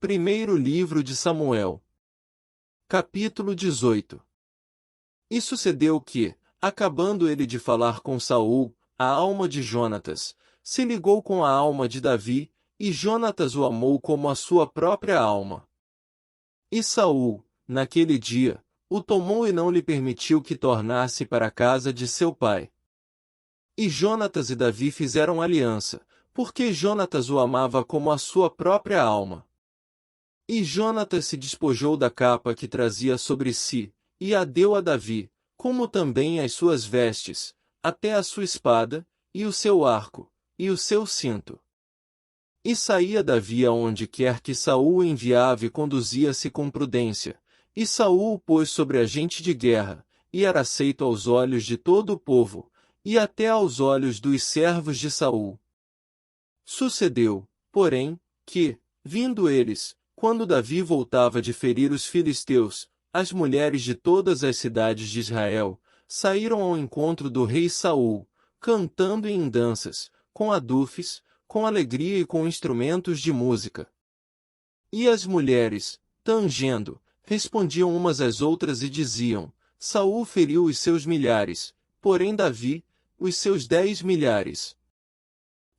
Primeiro livro de Samuel. Capítulo 18. E sucedeu que, acabando ele de falar com Saul, a alma de Jonatas se ligou com a alma de Davi, e Jonatas o amou como a sua própria alma. E Saul, naquele dia, o tomou e não lhe permitiu que tornasse para a casa de seu pai. E Jonatas e Davi fizeram aliança, porque Jonatas o amava como a sua própria alma. E Jonatas se despojou da capa que trazia sobre si, e a deu a Davi, como também as suas vestes, até a sua espada, e o seu arco, e o seu cinto. E saía Davi aonde quer que Saul o enviava e conduzia-se com prudência, e Saul o pôs sobre a gente de guerra, e era aceito aos olhos de todo o povo, e até aos olhos dos servos de Saul. Sucedeu, porém, que, vindo eles, quando Davi voltava de ferir os filisteus, as mulheres de todas as cidades de Israel saíram ao encontro do rei Saul, cantando em danças, com adufes, com alegria e com instrumentos de música. E as mulheres, tangendo, respondiam umas às outras e diziam: Saul feriu os seus milhares, porém Davi, os seus 10 milhares.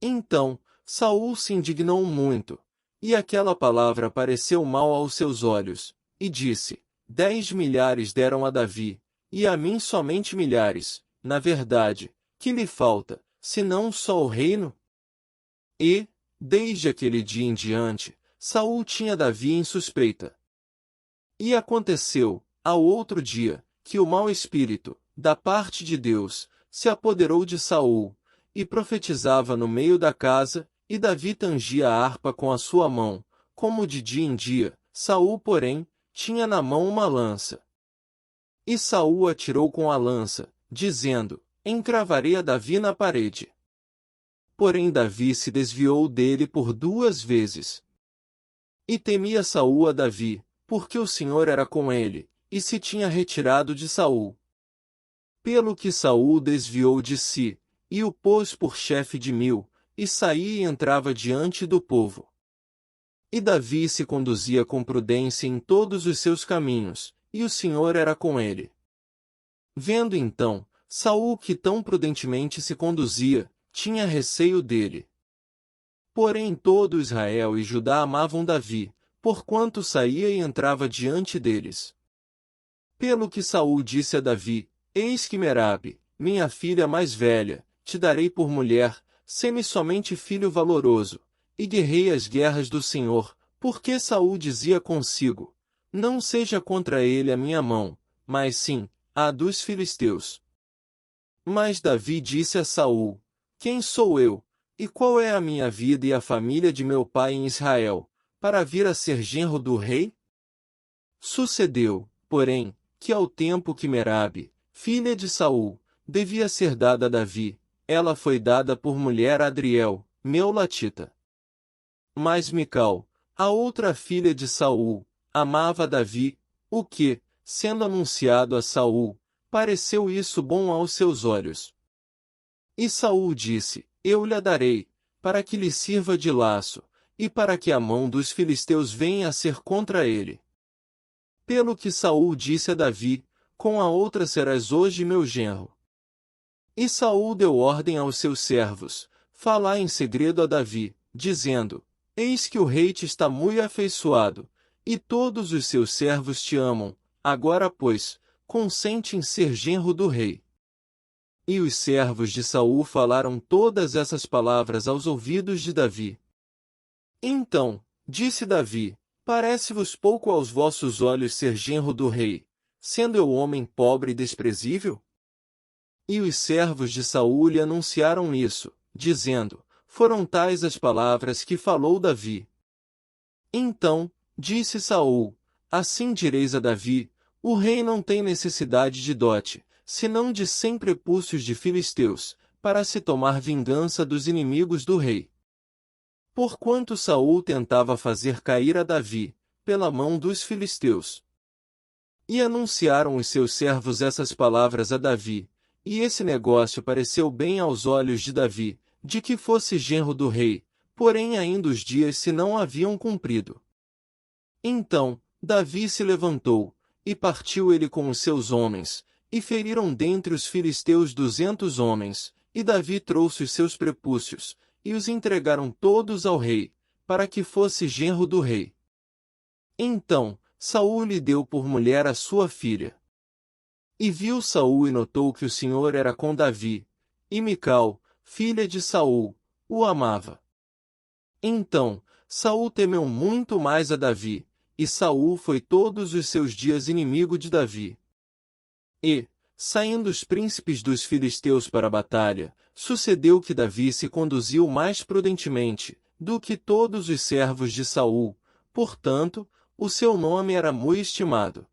Então, Saul se indignou muito, e aquela palavra pareceu mal aos seus olhos, e disse: 10 milhares deram a Davi, e a mim somente milhares. Na verdade, que lhe falta, senão só o reino? E, desde aquele dia em diante, Saul tinha Davi em suspeita. E aconteceu, ao outro dia, que o mau espírito, da parte de Deus, se apoderou de Saul, e profetizava no meio da casa, e Davi tangia a harpa com a sua mão, como de dia em dia. Saul, porém, tinha na mão uma lança. E Saul atirou com a lança, dizendo: encravarei a Davi na parede. Porém Davi se desviou dele por 2 vezes. E temia Saul a Davi, porque o Senhor era com ele, e se tinha retirado de Saul. Pelo que Saul desviou de si, e o pôs por chefe de 1000, e saía e entrava diante do povo. E Davi se conduzia com prudência em todos os seus caminhos, e o Senhor era com ele. Vendo então, Saul que tão prudentemente se conduzia, tinha receio dele. Porém todo Israel e Judá amavam Davi, porquanto saía e entrava diante deles. Pelo que Saul disse a Davi: eis que Merabe, minha filha mais velha, te darei por mulher, sê-me somente filho valoroso, e guerrei as guerras do Senhor, porque Saul dizia consigo: não seja contra ele a minha mão, mas sim, a dos filisteus. Mas Davi disse a Saul: quem sou eu, e qual é a minha vida e a família de meu pai em Israel, para vir a ser genro do rei? Sucedeu, porém, que ao tempo que Merabe, filha de Saul, devia ser dada a Davi, ela foi dada por mulher a Adriel, Meulatita. Mas Mical, a outra filha de Saul, amava Davi, o que, sendo anunciado a Saul, pareceu isso bom aos seus olhos. E Saul disse: eu lhe a darei, para que lhe sirva de laço, e para que a mão dos filisteus venha a ser contra ele. Pelo que Saul disse a Davi: com a outra serás hoje meu genro. E Saul deu ordem aos seus servos: falai em segredo a Davi, dizendo: eis que o rei te está muito afeiçoado, e todos os seus servos te amam, agora pois, consente em ser genro do rei. E os servos de Saul falaram todas essas palavras aos ouvidos de Davi. Então, disse Davi: parece-vos pouco aos vossos olhos ser genro do rei, sendo eu homem pobre e desprezível? E os servos de Saul lhe anunciaram isso, dizendo: foram tais as palavras que falou Davi. Então, disse Saul: assim direis a Davi: o rei não tem necessidade de dote, senão de 100 prepúcios de filisteus, para se tomar vingança dos inimigos do rei. Porquanto Saul tentava fazer cair a Davi, pela mão dos filisteus. E anunciaram os seus servos essas palavras a Davi, e esse negócio pareceu bem aos olhos de Davi, de que fosse genro do rei, porém ainda os dias se não haviam cumprido. Então, Davi se levantou, e partiu ele com os seus homens, e feriram dentre os filisteus 200 homens, e Davi trouxe os seus prepúcios, e os entregaram todos ao rei, para que fosse genro do rei. Então, Saul lhe deu por mulher a sua filha. E viu Saul e notou que o Senhor era com Davi, e Mical, filha de Saul, o amava. Então, Saul temeu muito mais a Davi, e Saul foi todos os seus dias inimigo de Davi. E, saindo os príncipes dos filisteus para a batalha, sucedeu que Davi se conduziu mais prudentemente do que todos os servos de Saul, portanto, o seu nome era muito estimado.